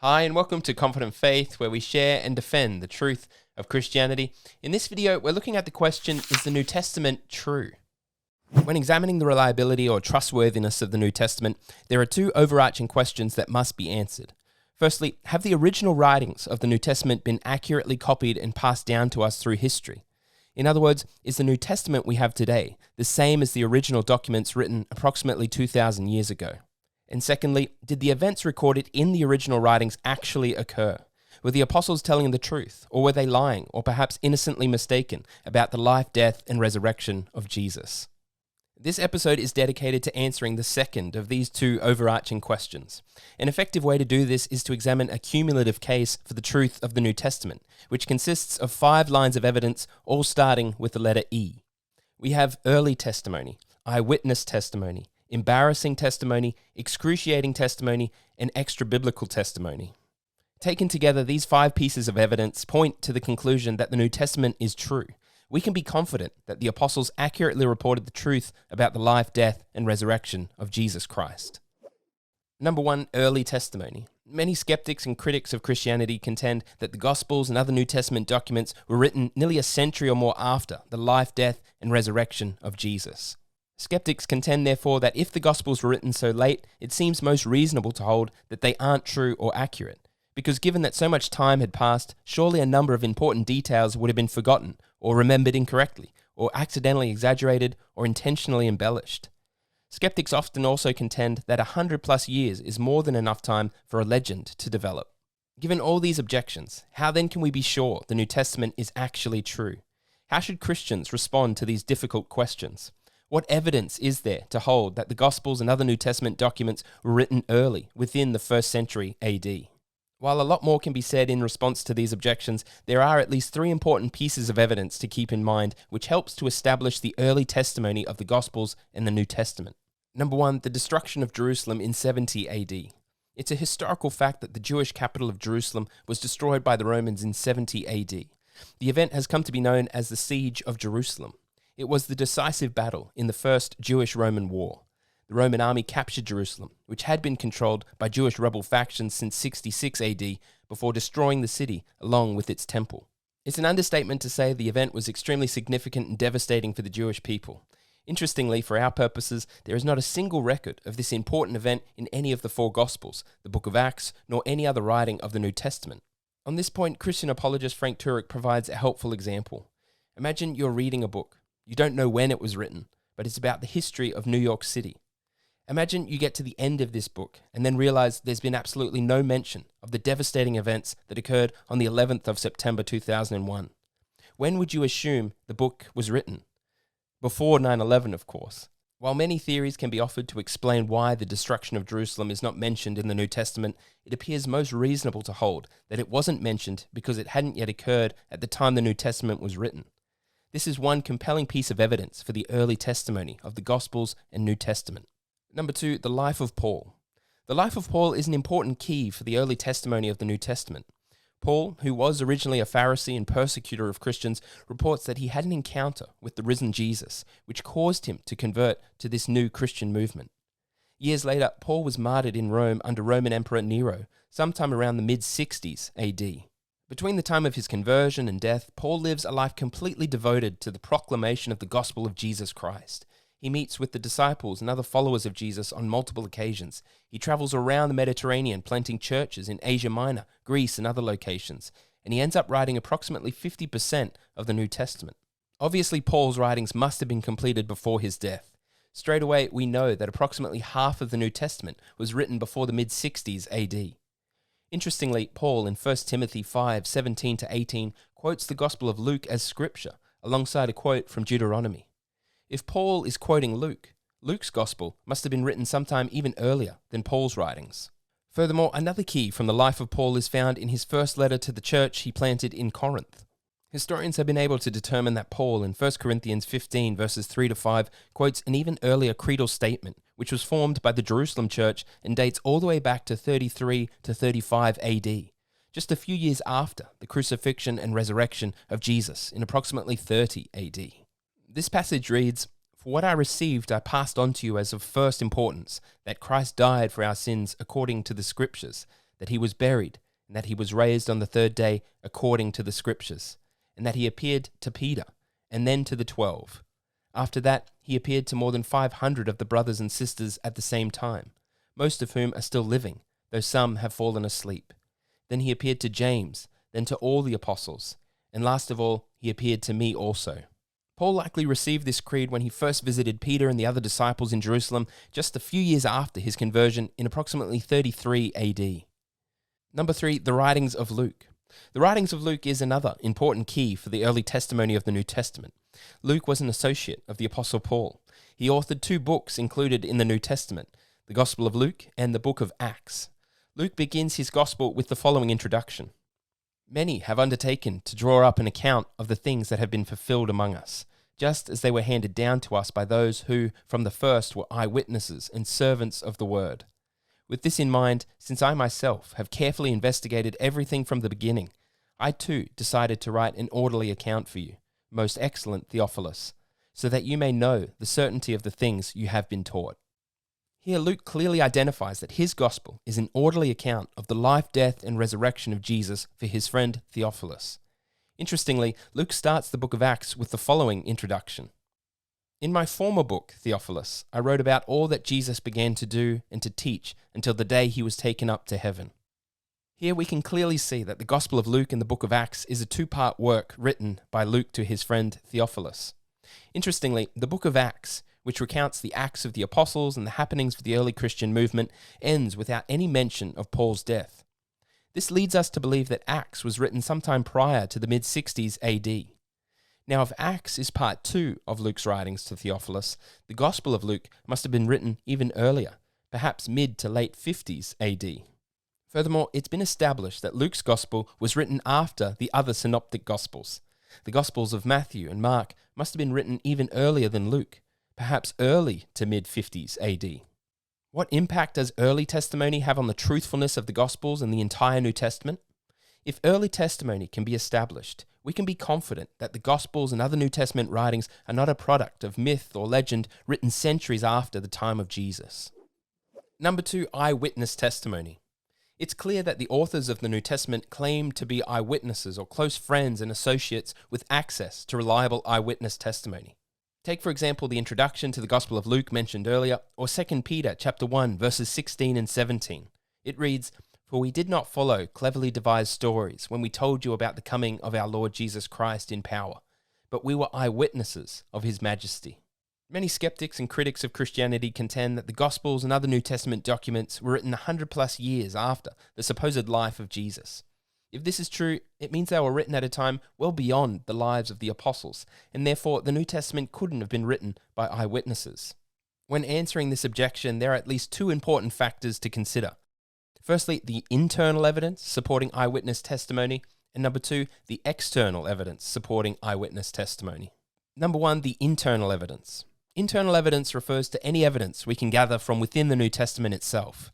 Hi and welcome to Confident Faith, where we share and defend the truth of Christianity. In this video, we're looking at the question, is the New Testament true? When examining the reliability or trustworthiness of the New Testament, there are two overarching questions that must be answered. Firstly, have the original writings of the New Testament been accurately copied and passed down to us through history? In other words, is the New Testament we have today the same as the original documents written approximately 2,000 years ago? And secondly, did the events recorded in the original writings actually occur? Were the apostles telling the truth, or were they lying, or perhaps innocently mistaken about the life, death, and resurrection of Jesus? This episode is dedicated to answering the second of these two overarching questions. An effective way to do this is to examine a cumulative case for the truth of the New Testament, which consists of 5 lines of evidence, all starting with the letter E. We have early testimony, eyewitness testimony, embarrassing testimony, excruciating testimony, and extra-biblical testimony. Taken together, these 5 pieces of evidence point to the conclusion that the New Testament is true. We can be confident that the apostles accurately reported the truth about the life, death, and resurrection of Jesus Christ. Number 1, early testimony. Many skeptics and critics of Christianity contend that the Gospels and other New Testament documents were written nearly a century or more after the life, death, and resurrection of Jesus. Skeptics contend, therefore, that if the Gospels were written so late, it seems most reasonable to hold that they aren't true or accurate, because given that so much time had passed, surely a number of important details would have been forgotten, or remembered incorrectly, or accidentally exaggerated, or intentionally embellished. Skeptics often also contend that 100+ years is more than enough time for a legend to develop. Given all these objections, how then can we be sure the New Testament is actually true? How should Christians respond to these difficult questions? What evidence is there to hold that the Gospels and other New Testament documents were written early, within the 1st century AD? While a lot more can be said in response to these objections, there are at least 3 important pieces of evidence to keep in mind, which helps to establish the early testimony of the Gospels and the New Testament. Number 1, the destruction of Jerusalem in 70 AD. It's a historical fact that the Jewish capital of Jerusalem was destroyed by the Romans in 70 AD. The event has come to be known as the Siege of Jerusalem. It was the decisive battle in the First Jewish-Roman War. The Roman army captured Jerusalem, which had been controlled by Jewish rebel factions since 66 AD, before destroying the city along with its temple. It's an understatement to say the event was extremely significant and devastating for the Jewish people. Interestingly, for our purposes, there is not a single record of this important event in any of the 4 Gospels, the book of Acts, nor any other writing of the New Testament. On this point, Christian apologist Frank Turek provides a helpful example. Imagine you're reading a book. You don't know when it was written, but it's about the history of New York City. Imagine you get to the end of this book and then realize there's been absolutely no mention of the devastating events that occurred on the 11th of September 2001. When would you assume the book was written? Before 9/11, of course. While many theories can be offered to explain why the destruction of Jerusalem is not mentioned in the New Testament, it appears most reasonable to hold that it wasn't mentioned because it hadn't yet occurred at the time the New Testament was written. This is one compelling piece of evidence for the early testimony of the Gospels and New Testament. Number 2, the life of Paul. The life of Paul is an important key for the early testimony of the New Testament. Paul, who was originally a Pharisee and persecutor of Christians, reports that he had an encounter with the risen Jesus, which caused him to convert to this new Christian movement. Years later, Paul was martyred in Rome under Roman Emperor Nero, sometime around the mid-60s AD. Between the time of his conversion and death, Paul lives a life completely devoted to the proclamation of the gospel of Jesus Christ. He meets with the disciples and other followers of Jesus on multiple occasions. He travels around the Mediterranean, planting churches in Asia Minor, Greece, and other locations, and he ends up writing approximately 50% of the New Testament. Obviously, Paul's writings must have been completed before his death. Straight away, we know that approximately half of the New Testament was written before the mid-60s AD. Interestingly, Paul in 1 Timothy 5:17-18 quotes the Gospel of Luke as scripture, alongside a quote from Deuteronomy. If Paul is quoting Luke, Luke's Gospel must have been written sometime even earlier than Paul's writings. Furthermore, another key from the life of Paul is found in his first letter to the church he planted in Corinth. Historians have been able to determine that Paul in 1 Corinthians 15 verses 3-5 quotes an even earlier creedal statement, which was formed by the Jerusalem church and dates all the way back to 33 to 35 AD, just a few years after the crucifixion and resurrection of Jesus in approximately 30 AD. This passage reads, "For what I received I passed on to you as of first importance, that Christ died for our sins according to the Scriptures, that he was buried, and that he was raised on the third day according to the Scriptures, and that he appeared to Peter, and then to the 12. After that, he appeared to more than 500 of the brothers and sisters at the same time, most of whom are still living, though some have fallen asleep. Then he appeared to James, then to all the apostles, and last of all, he appeared to me also. Paul likely received this creed when he first visited Peter and the other disciples in Jerusalem just a few years after his conversion in approximately 33 AD. Number 3, the writings of Luke. The writings of Luke is another important key for the early testimony of the New Testament. Luke was an associate of the Apostle Paul. He authored 2 books included in the New Testament, the Gospel of Luke and the book of Acts. Luke begins his Gospel with the following introduction. Many have undertaken to draw up an account of the things that have been fulfilled among us, just as they were handed down to us by those who, from the first, were eyewitnesses and servants of the word. With this in mind, since I myself have carefully investigated everything from the beginning, I too decided to write an orderly account for you, most excellent Theophilus, so that you may know the certainty of the things you have been taught. Here Luke clearly identifies that his gospel is an orderly account of the life, death, and resurrection of Jesus for his friend Theophilus. Interestingly, Luke starts the book of Acts with the following introduction. In my former book, Theophilus, I wrote about all that Jesus began to do and to teach until the day he was taken up to heaven. Here we can clearly see that the Gospel of Luke and the book of Acts is a 2-part work written by Luke to his friend Theophilus. Interestingly, the book of Acts, which recounts the acts of the apostles and the happenings of the early Christian movement, ends without any mention of Paul's death. This leads us to believe that Acts was written sometime prior to the mid-60s AD. Now, if Acts is part 2 of Luke's writings to Theophilus, the Gospel of Luke must have been written even earlier, perhaps mid to late 50s AD. Furthermore, it's been established that Luke's Gospel was written after the other synoptic Gospels. The Gospels of Matthew and Mark must have been written even earlier than Luke, perhaps early to mid-50s AD. What impact does early testimony have on the truthfulness of the Gospels and the entire New Testament? If early testimony can be established, we can be confident that the Gospels and other New Testament writings are not a product of myth or legend written centuries after the time of Jesus. Number 2, eyewitness testimony. It's clear that the authors of the New Testament claim to be eyewitnesses or close friends and associates with access to reliable eyewitness testimony. Take, for example, the introduction to the Gospel of Luke mentioned earlier, or 2 Peter chapter 1, verses 16 and 17. It reads, "For we did not follow cleverly devised stories when we told you about the coming of our Lord Jesus Christ in power, but we were eyewitnesses of his majesty." Many skeptics and critics of Christianity contend that the Gospels and other New Testament documents were written 100+ years after the supposed life of Jesus. If this is true, it means they were written at a time well beyond the lives of the apostles, and therefore the New Testament couldn't have been written by eyewitnesses. When answering this objection, there are at least 2 important factors to consider. Firstly, the internal evidence supporting eyewitness testimony, and number 2, the external evidence supporting eyewitness testimony. Number 1, the internal evidence. Internal evidence refers to any evidence we can gather from within the New Testament itself.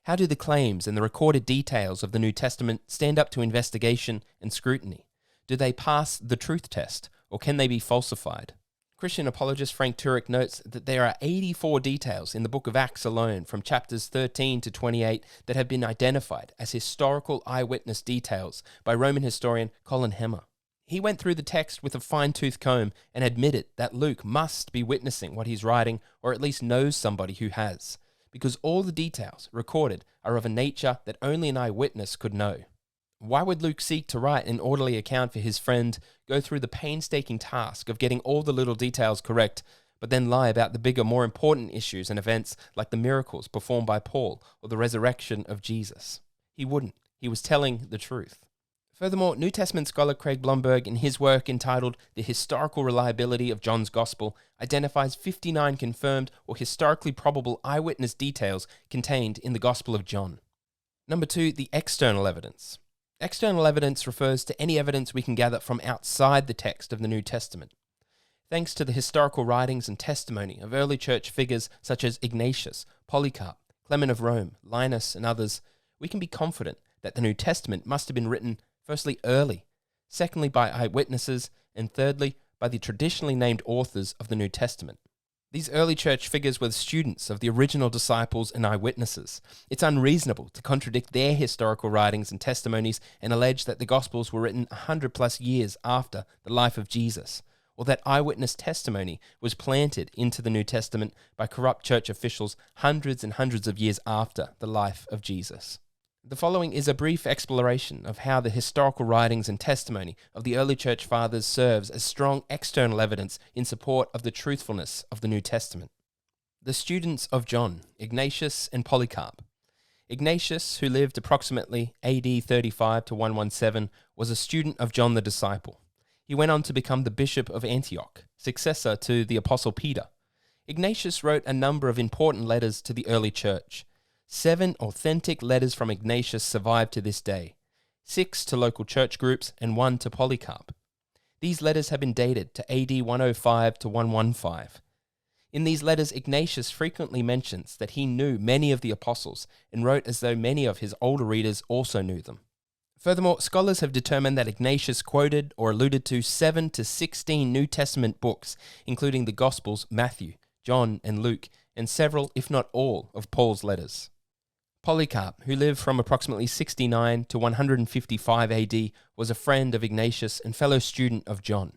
How do the claims and the recorded details of the New Testament stand up to investigation and scrutiny? Do they pass the truth test, or can they be falsified? Christian apologist Frank Turek notes that there are 84 details in the book of Acts alone, from chapters 13 to 28, that have been identified as historical eyewitness details by Roman historian Colin Hemmer. He went through the text with a fine-tooth comb and admitted that Luke must be witnessing what he's writing, or at least knows somebody who has, because all the details recorded are of a nature that only an eyewitness could know. Why would Luke seek to write an orderly account for his friend, go through the painstaking task of getting all the little details correct, but then lie about the bigger, more important issues and events like the miracles performed by Paul or the resurrection of Jesus? He wouldn't. He was telling the truth. Furthermore, New Testament scholar Craig Blomberg, in his work entitled The Historical Reliability of John's Gospel, identifies 59 confirmed or historically probable eyewitness details contained in the Gospel of John. Number 2, the external evidence. External evidence refers to any evidence we can gather from outside the text of the New Testament. Thanks to the historical writings and testimony of early church figures such as Ignatius, Polycarp, Clement of Rome, Linus, and others, we can be confident that the New Testament must have been written firstly early, secondly by eyewitnesses, and thirdly by the traditionally named authors of the New Testament. These early church figures were students of the original disciples and eyewitnesses. It's unreasonable to contradict their historical writings and testimonies and allege that the Gospels were written 100 plus years after the life of Jesus, or that eyewitness testimony was planted into the New Testament by corrupt church officials hundreds and hundreds of years after the life of Jesus. The following is a brief exploration of how the historical writings and testimony of the early church fathers serves as strong external evidence in support of the truthfulness of the New Testament. The students of John, Ignatius and Polycarp. Ignatius, who lived approximately AD 35 to 117, was a student of John the disciple. He went on to become the bishop of Antioch, successor to the apostle Peter. Ignatius wrote a number of important letters to the early church. 7 authentic letters from Ignatius survive to this day, 6 to local church groups and 1 to Polycarp. These letters have been dated to AD 105 to 115. In these letters, Ignatius frequently mentions that he knew many of the apostles and wrote as though many of his older readers also knew them. Furthermore, scholars have determined that Ignatius quoted or alluded to 7 to 16 New Testament books, including the Gospels, Matthew, John, and Luke, and several, if not all, of Paul's letters. Polycarp, who lived from approximately 69 to 155 AD, was a friend of Ignatius and fellow student of John.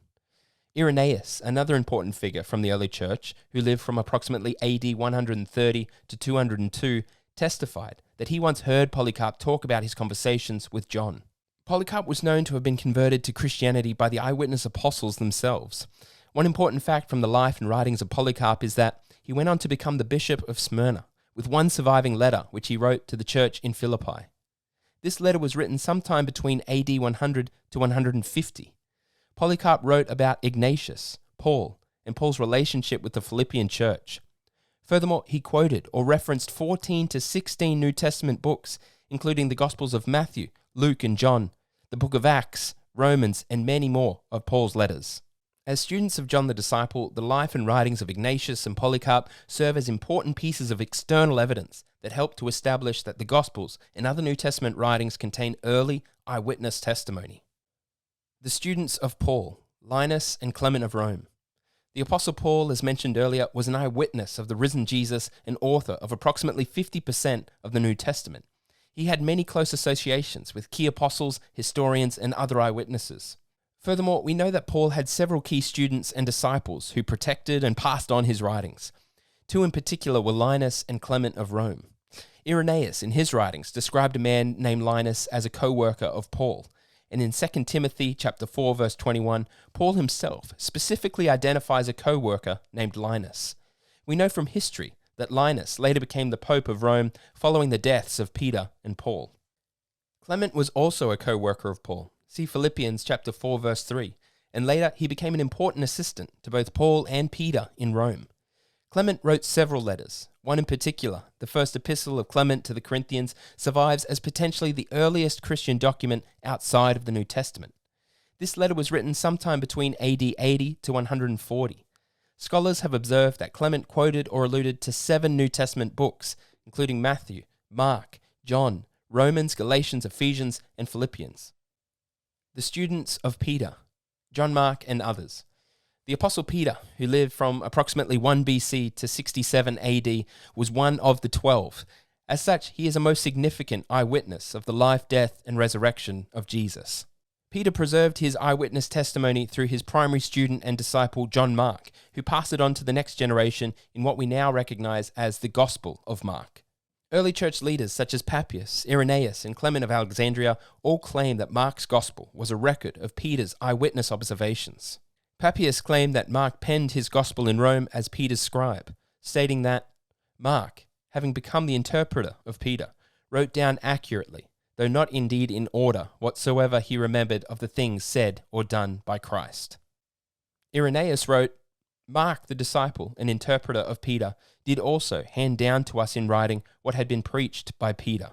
Irenaeus, another important figure from the early church, who lived from approximately AD 130 to 202, testified that he once heard Polycarp talk about his conversations with John. Polycarp was known to have been converted to Christianity by the eyewitness apostles themselves. One important fact from the life and writings of Polycarp is that he went on to become the bishop of Smyrna, with one surviving letter which he wrote to the church in Philippi. This letter was written sometime between AD 100 to 150. Polycarp wrote about Ignatius, Paul, and Paul's relationship with the Philippian church. Furthermore, he quoted or referenced 14 to 16 New Testament books, including the Gospels of Matthew, Luke, and John, the book of Acts, Romans, and many more of Paul's letters. As students of John the Disciple, the life and writings of Ignatius and Polycarp serve as important pieces of external evidence that help to establish that the Gospels and other New Testament writings contain early eyewitness testimony. The students of Paul, Linus and Clement of Rome. The Apostle Paul, as mentioned earlier, was an eyewitness of the risen Jesus and author of approximately 50% of the New Testament. He had many close associations with key apostles, historians, and other eyewitnesses. Furthermore, we know that Paul had several key students and disciples who protected and passed on his writings. 2 in particular were Linus and Clement of Rome. Irenaeus, in his writings, described a man named Linus as a co-worker of Paul. And in 2 Timothy chapter 4, verse 21, Paul himself specifically identifies a co-worker named Linus. We know from history that Linus later became the Pope of Rome following the deaths of Peter and Paul. Clement was also a co-worker of Paul. See Philippians chapter 4, verse 3, and later he became an important assistant to both Paul and Peter in Rome. Clement wrote several letters. One in particular, the first epistle of Clement to the Corinthians, survives as potentially the earliest Christian document outside of the New Testament. This letter was written sometime between AD 80 to 140. Scholars have observed that Clement quoted or alluded to 7 New Testament books, including Matthew, Mark, John, Romans, Galatians, Ephesians, and Philippians. The students of Peter, John Mark, and others. The Apostle Peter, who lived from approximately 1 BC to 67 AD, was one of the 12. As such, he is a most significant eyewitness of the life, death, and resurrection of Jesus. Peter preserved his eyewitness testimony through his primary student and disciple John Mark, who passed it on to the next generation in what we now recognize as the Gospel of Mark. Early church leaders such as Papias, Irenaeus, and Clement of Alexandria all claim that Mark's Gospel was a record of Peter's eyewitness observations. Papias claimed that Mark penned his Gospel in Rome as Peter's scribe, stating that Mark, having become the interpreter of Peter, wrote down accurately, though not indeed in order, whatsoever he remembered of the things said or done by Christ. Irenaeus wrote, Mark, the disciple and interpreter of Peter, did also hand down to us in writing what had been preached by Peter.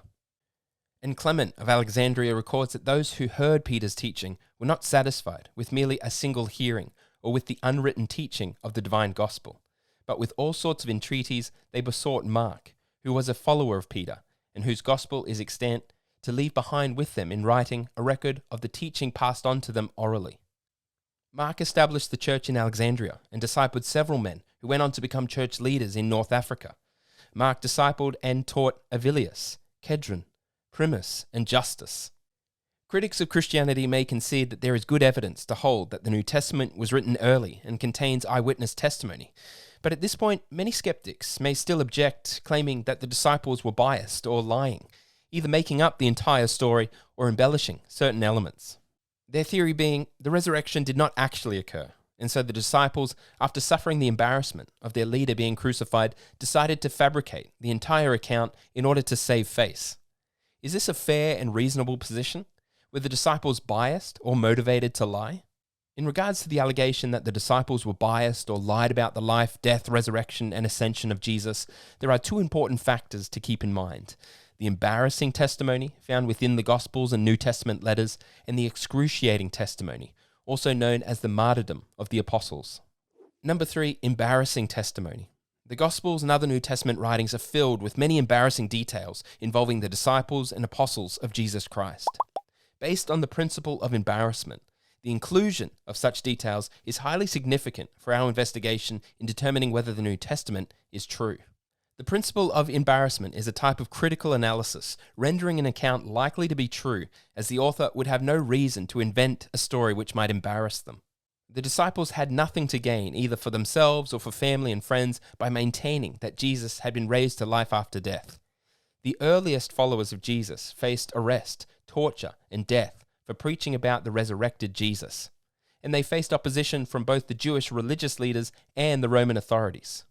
And Clement of Alexandria records that those who heard Peter's teaching were not satisfied with merely a single hearing or with the unwritten teaching of the divine gospel, but with all sorts of entreaties they besought Mark, who was a follower of Peter and whose gospel is extant, to leave behind with them in writing a record of the teaching passed on to them orally. Mark established the church in Alexandria and discipled several men who who went on to become church leaders in North Africa. Mark discipled and taught Avilius, Kedron, Primus, and Justus. Critics of Christianity may concede that there is good evidence to hold that the New Testament was written early and contains eyewitness testimony. But at this point, many skeptics may still object, claiming that the disciples were biased or lying, either making up the entire story or embellishing certain elements. Their theory being the resurrection did not actually occur, and so the disciples, after suffering the embarrassment of their leader being crucified, decided to fabricate the entire account in order to save face. Is this a fair and reasonable position? Were the disciples biased or motivated to lie? In regards to the allegation that the disciples were biased or lied about the life, death, resurrection, and ascension of Jesus, there are two important factors to keep in mind: the embarrassing testimony found within the Gospels and New Testament letters, and the excruciating testimony, also known as the martyrdom of the apostles. Number 3, embarrassing testimony. The Gospels and other New Testament writings are filled with many embarrassing details involving the disciples and apostles of Jesus Christ. Based on the principle of embarrassment, the inclusion of such details is highly significant for our investigation in determining whether the New Testament is true. The principle of embarrassment is a type of critical analysis, rendering an account likely to be true, as the author would have no reason to invent a story which might embarrass them. The disciples had nothing to gain, either for themselves or for family and friends, by maintaining that Jesus had been raised to life after death. The earliest followers of Jesus faced arrest, torture, and death for preaching about the resurrected Jesus, and they faced opposition from both the Jewish religious leaders and the Roman authorities.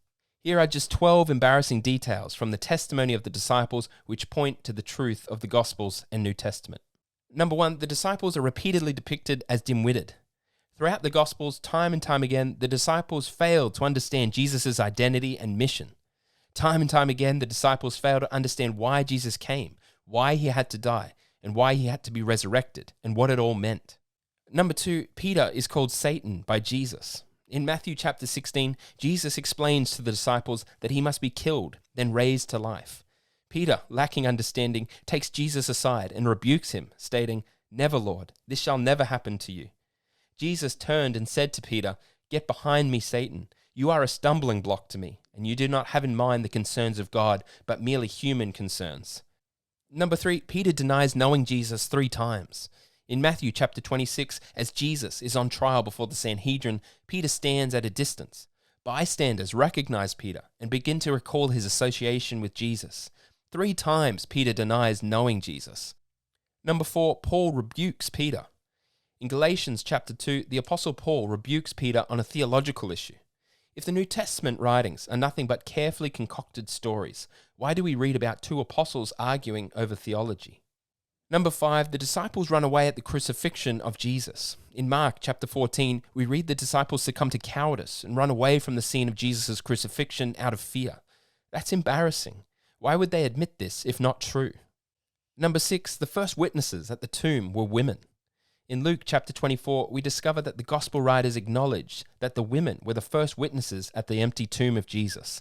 Here are just 12 embarrassing details from the testimony of the disciples which point to the truth of the Gospels and New Testament. Number 1, the disciples are repeatedly depicted as dim-witted. Throughout the Gospels, time and time again, the disciples failed to understand Jesus' identity and mission. Time and time again, the disciples failed to understand why Jesus came, why he had to die, and why he had to be resurrected, and what it all meant. Number 2, Peter is called Satan by Jesus. In Matthew chapter 16, Jesus explains to the disciples that he must be killed, then raised to life. Peter, lacking understanding, takes Jesus aside and rebukes him, stating, "Never, Lord, this shall never happen to you." Jesus turned and said to Peter, "Get behind me, Satan. You are a stumbling block to me, and you do not have in mind the concerns of God, but merely human concerns." Number 3, Peter denies knowing Jesus 3 times. In Matthew chapter 26, as Jesus is on trial before the Sanhedrin, Peter stands at a distance. Bystanders recognize Peter and begin to recall his association with Jesus. 3 times Peter denies knowing Jesus. Number 4, Paul rebukes Peter. In Galatians chapter 2, the Apostle Paul rebukes Peter on a theological issue. If the New Testament writings are nothing but carefully concocted stories, why do we read about 2 apostles arguing over theology? Number 5, the disciples run away at the crucifixion of Jesus. In Mark chapter 14, we read the disciples succumb to cowardice and run away from the scene of Jesus' crucifixion out of fear. That's embarrassing. Why would they admit this if not true? Number 6, the first witnesses at the tomb were women. In Luke chapter 24, we discover that the gospel writers acknowledged that the women were the first witnesses at the empty tomb of Jesus.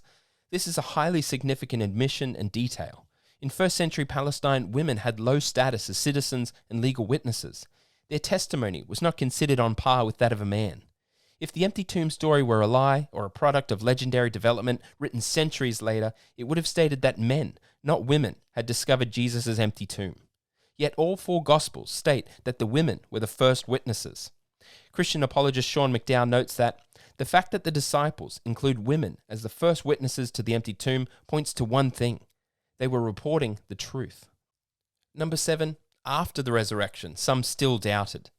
This is a highly significant admission and detail. In first century Palestine, women had low status as citizens and legal witnesses. Their testimony was not considered on par with that of a man. If the empty tomb story were a lie or a product of legendary development written centuries later, it would have stated that men, not women, had discovered Jesus' empty tomb. Yet all 4 Gospels state that the women were the first witnesses. Christian apologist Sean McDowell notes that the fact that the disciples include women as the first witnesses to the empty tomb points to one thing: they were reporting the truth. Number 7, after the resurrection, some still doubted.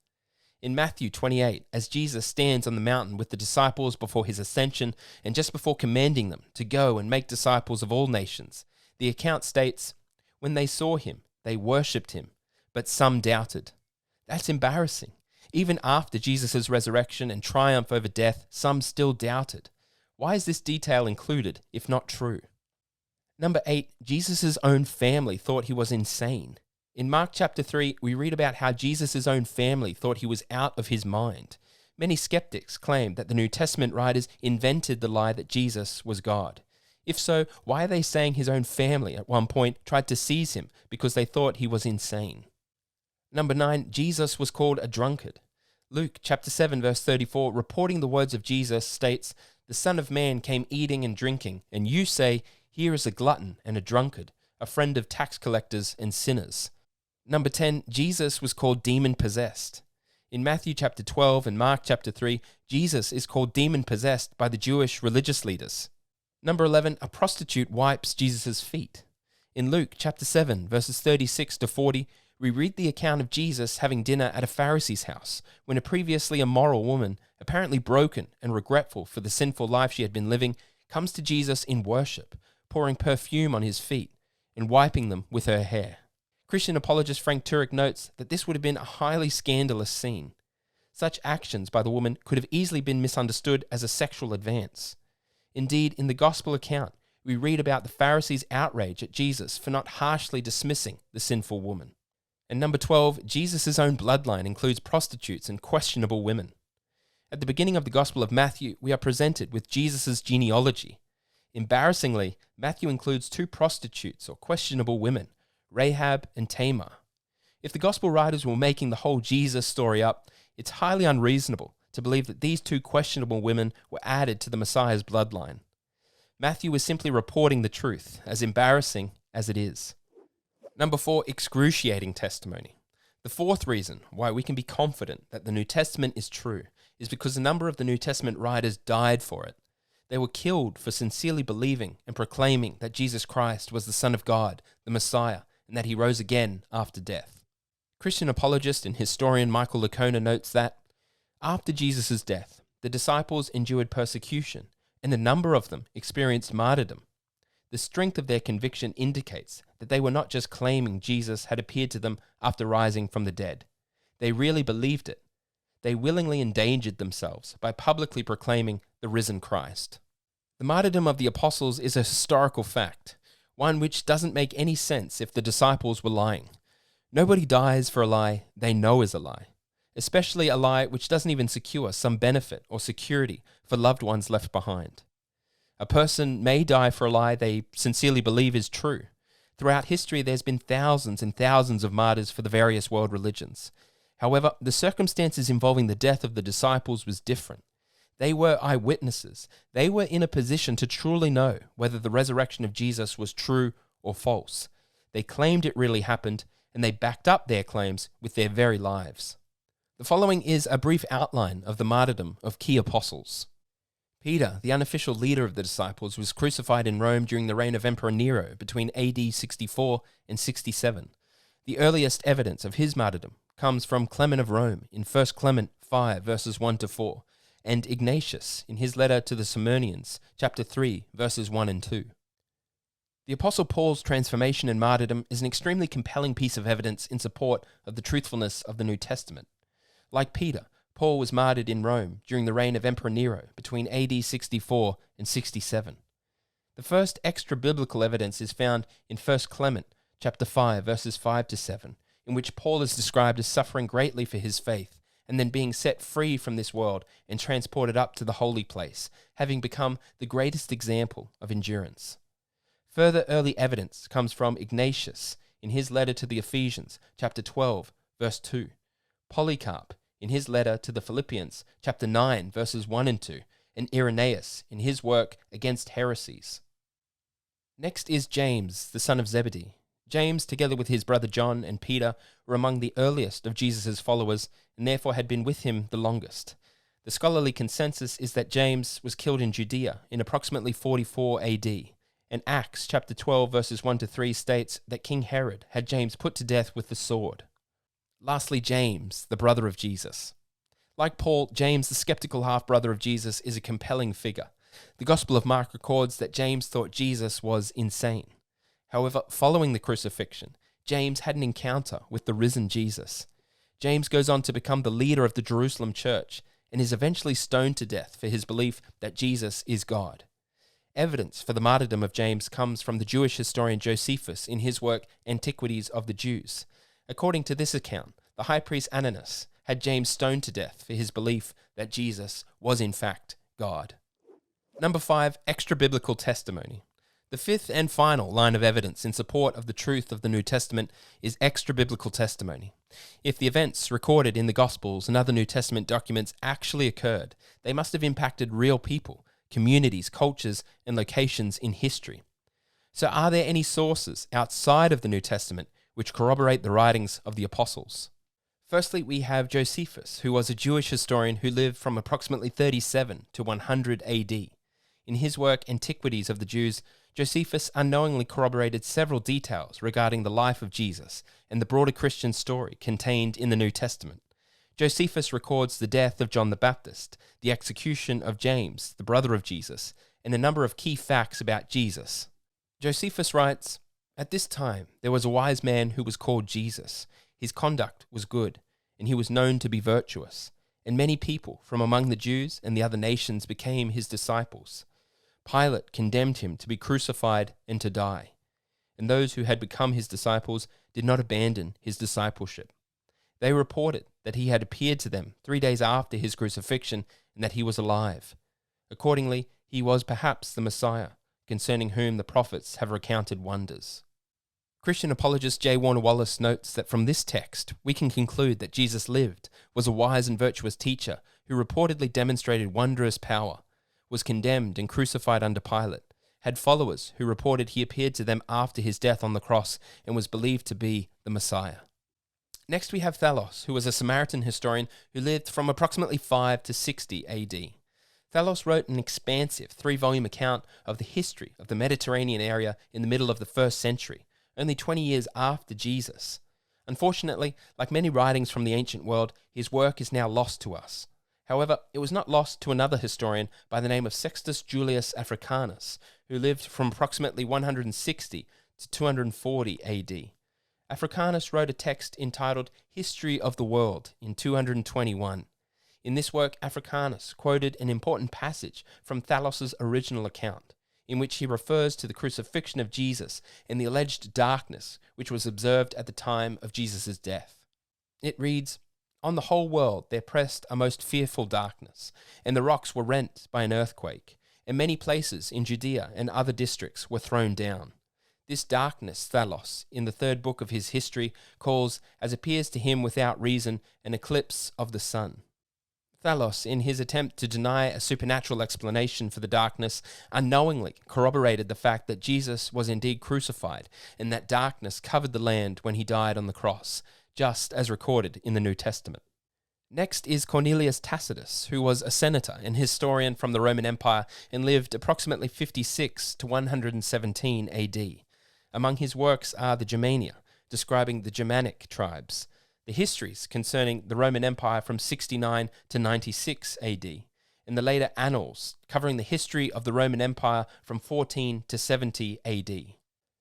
In Matthew 28, as Jesus stands on the mountain with the disciples before his ascension and just before commanding them to go and make disciples of all nations, the account states, "When they saw him, they worshipped him, but some doubted." That's embarrassing. Even after Jesus' resurrection and triumph over death, some still doubted. Why is this detail included, if not true? Number 8, Jesus' own family thought he was insane. In Mark chapter 3, we read about how Jesus' own family thought he was out of his mind. Many skeptics claim that the New Testament writers invented the lie that Jesus was God. If so, why are they saying his own family at one point tried to seize him because they thought he was insane? Number 9, Jesus was called a drunkard. Luke chapter 7 verse 34, reporting the words of Jesus, states, The Son of Man came eating and drinking, and you say, here is a glutton and a drunkard, a friend of tax collectors and sinners. Number 10, Jesus was called demon-possessed. In Matthew chapter 12 and Mark chapter 3, Jesus is called demon-possessed by the Jewish religious leaders. Number 11, a prostitute wipes Jesus' feet. In Luke chapter 7, verses 36 to 40, we read the account of Jesus having dinner at a Pharisee's house when a previously immoral woman, apparently broken and regretful for the sinful life she had been living, comes to Jesus in worship, pouring perfume on his feet and wiping them with her hair. Christian apologist Frank Turek notes that this would have been a highly scandalous scene. Such actions by the woman could have easily been misunderstood as a sexual advance. Indeed, in the gospel account, we read about the Pharisees' outrage at Jesus for not harshly dismissing the sinful woman. And number 12, Jesus' own bloodline includes prostitutes and questionable women. At the beginning of the Gospel of Matthew, we are presented with Jesus' genealogy. Embarrassingly, Matthew includes two prostitutes or questionable women, Rahab and Tamar. If the Gospel writers were making the whole Jesus story up, it's highly unreasonable to believe that these two questionable women were added to the Messiah's bloodline. Matthew is simply reporting the truth, as embarrassing as it is. Number 4, excruciating testimony. The fourth reason why we can be confident that the New Testament is true is because a number of the New Testament writers died for it. They were killed for sincerely believing and proclaiming that Jesus Christ was the Son of God, the Messiah, and that he rose again after death. Christian apologist and historian Michael Licona notes that, after Jesus' death, the disciples endured persecution, and a number of them experienced martyrdom. The strength of their conviction indicates that they were not just claiming Jesus had appeared to them after rising from the dead. They really believed it. They willingly endangered themselves by publicly proclaiming the risen Christ. The martyrdom of the apostles is a historical fact, one which doesn't make any sense if the disciples were lying. Nobody dies for a lie they know is a lie, especially a lie which doesn't even secure some benefit or security for loved ones left behind. A person may die for a lie they sincerely believe is true. Throughout history, there's been thousands and thousands of martyrs for the various world religions. However, the circumstances involving the death of the disciples was different. They were eyewitnesses. They were in a position to truly know whether the resurrection of Jesus was true or false. They claimed it really happened, and they backed up their claims with their very lives. The following is a brief outline of the martyrdom of key apostles. Peter, the unofficial leader of the disciples, was crucified in Rome during the reign of Emperor Nero between AD 64 and 67. The earliest evidence of his martyrdom comes from Clement of Rome in 1 Clement 5 verses 1 to 4, and Ignatius in his letter to the Smyrnians, chapter 3 verses 1 and 2. The Apostle Paul's transformation and martyrdom is an extremely compelling piece of evidence in support of the truthfulness of the New Testament. Like Peter, Paul was martyred in Rome during the reign of Emperor Nero between AD 64 and 67. The first extra-biblical evidence is found in 1 Clement chapter 5 verses 5 to 7, in which Paul is described as suffering greatly for his faith and then being set free from this world and transported up to the holy place, having become the greatest example of endurance. Further early evidence comes from Ignatius in his letter to the Ephesians chapter 12 verse 2, Polycarp in his letter to the Philippians, chapter 9, verses 1 and 2, and Irenaeus in his work Against Heresies. Next is James, the son of Zebedee. James, together with his brother John and Peter, were among the earliest of Jesus' followers, and therefore had been with him the longest. The scholarly consensus is that James was killed in Judea in approximately 44 AD, and Acts chapter 12, verses 1 to 3 states that King Herod had James put to death with the sword. Lastly, James, the brother of Jesus. Like Paul, James, the skeptical half-brother of Jesus, is a compelling figure. The Gospel of Mark records that James thought Jesus was insane. However, following the crucifixion, James had an encounter with the risen Jesus. James goes on to become the leader of the Jerusalem church and is eventually stoned to death for his belief that Jesus is God. Evidence for the martyrdom of James comes from the Jewish historian Josephus in his work Antiquities of the Jews. According to this account, the high priest Ananus had James stoned to death for his belief that Jesus was in fact God. Number 5, extra-biblical testimony. The fifth and final line of evidence in support of the truth of the New Testament is extra-biblical testimony. If the events recorded in the Gospels and other New Testament documents actually occurred, they must have impacted real people, communities, cultures, and locations in history. So are there any sources outside of the New Testament which corroborate the writings of the apostles? Firstly, we have Josephus, who was a Jewish historian who lived from approximately 37 to 100 AD. In his work, Antiquities of the Jews, Josephus unknowingly corroborated several details regarding the life of Jesus and the broader Christian story contained in the New Testament. Josephus records the death of John the Baptist, the execution of James, the brother of Jesus, and a number of key facts about Jesus. Josephus writes, "At this time there was a wise man who was called Jesus. His conduct was good, and he was known to be virtuous. And many people from among the Jews and the other nations became his disciples. Pilate condemned him to be crucified and to die. And those who had become his disciples did not abandon his discipleship. They reported that he had appeared to them 3 days after his crucifixion and that he was alive. Accordingly, he was perhaps the Messiah, concerning whom the prophets have recounted wonders." Christian apologist J. Warner Wallace notes that from this text, we can conclude that Jesus lived, was a wise and virtuous teacher who reportedly demonstrated wondrous power, was condemned and crucified under Pilate, had followers who reported he appeared to them after his death on the cross, and was believed to be the Messiah. Next we have Thalos, who was a Samaritan historian who lived from approximately 5 to 60 AD. Thalos wrote an expansive 3-volume account of the history of the Mediterranean area in the middle of the 1st century, only 20 years after Jesus. Unfortunately, like many writings from the ancient world, his work is now lost to us. However, it was not lost to another historian by the name of Sextus Julius Africanus, who lived from approximately 160 to 240 AD. Africanus wrote a text entitled History of the World in 221. In this work, Africanus quoted an important passage from Thalos's original account, in which he refers to the crucifixion of Jesus and the alleged darkness which was observed at the time of Jesus' death. It reads, "On the whole world there pressed a most fearful darkness, and the rocks were rent by an earthquake, and many places in Judea and other districts were thrown down. This darkness Thalos, in the 3rd book of his history, calls, as appears to him without reason, an eclipse of the sun." Thalos, in his attempt to deny a supernatural explanation for the darkness, unknowingly corroborated the fact that Jesus was indeed crucified, and that darkness covered the land when he died on the cross, just as recorded in the New Testament. Next is Cornelius Tacitus, who was a senator and historian from the Roman Empire and lived approximately 56 to 117 AD. Among his works are the Germania, describing the Germanic tribes, the histories concerning the Roman Empire from 69 to 96 AD, and the later Annals, covering the history of the Roman Empire from 14 to 70 AD.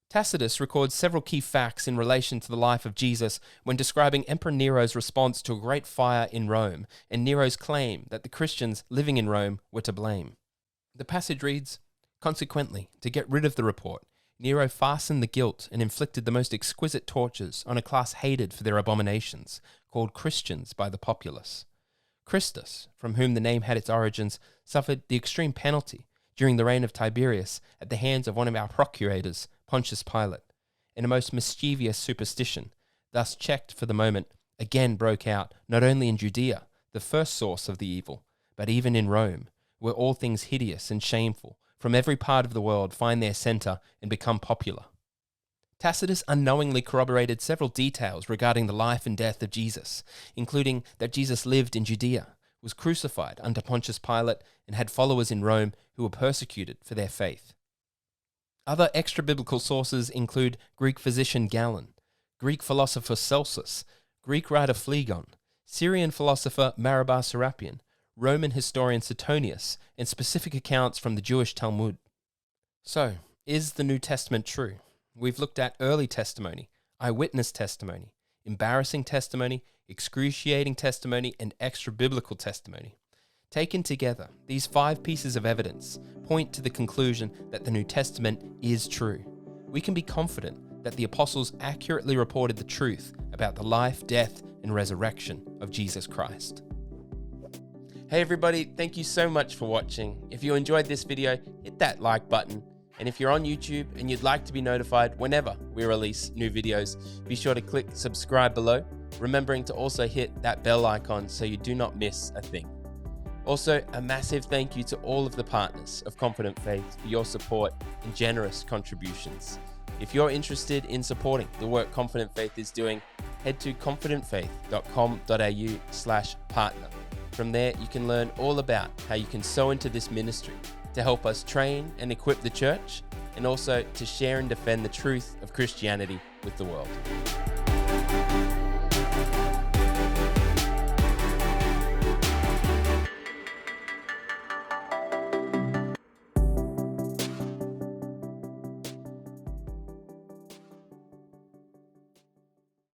Tacitus records several key facts in relation to the life of Jesus when describing Emperor Nero's response to a great fire in Rome and Nero's claim that the Christians living in Rome were to blame. The passage reads, "Consequently, to get rid of the report, Nero fastened the guilt and inflicted the most exquisite tortures on a class hated for their abominations, called Christians by the populace. Christus, from whom the name had its origins, suffered the extreme penalty during the reign of Tiberius at the hands of one of our procurators, Pontius Pilate, and a most mischievous superstition, thus checked for the moment, again broke out not only in Judea, the first source of the evil, but even in Rome, where all things hideous and shameful from every part of the world find their centre and become popular." Tacitus unknowingly corroborated several details regarding the life and death of Jesus, including that Jesus lived in Judea, was crucified under Pontius Pilate, and had followers in Rome who were persecuted for their faith. Other extra-biblical sources include Greek physician Galen, Greek philosopher Celsus, Greek writer Phlegon, Syrian philosopher Marabar Serapion, Roman historian Suetonius, and specific accounts from the Jewish Talmud. So, is the New Testament true? We've looked at early testimony, eyewitness testimony, embarrassing testimony, excruciating testimony, and extra-biblical testimony. Taken together, these 5 pieces of evidence point to the conclusion that the New Testament is true. We can be confident that the apostles accurately reported the truth about the life, death, and resurrection of Jesus Christ. Hey everybody, thank you so much for watching. If you enjoyed this video, hit that like button. And if you're on YouTube and you'd like to be notified whenever we release new videos, be sure to click subscribe below, remembering to also hit that bell icon so you do not miss a thing. Also, a massive thank you to all of the partners of Confident Faith for your support and generous contributions. If you're interested in supporting the work Confident Faith is doing, head to confidentfaith.com.au/partner. From there, you can learn all about how you can sow into this ministry to help us train and equip the church, and also to share and defend the truth of Christianity with the world.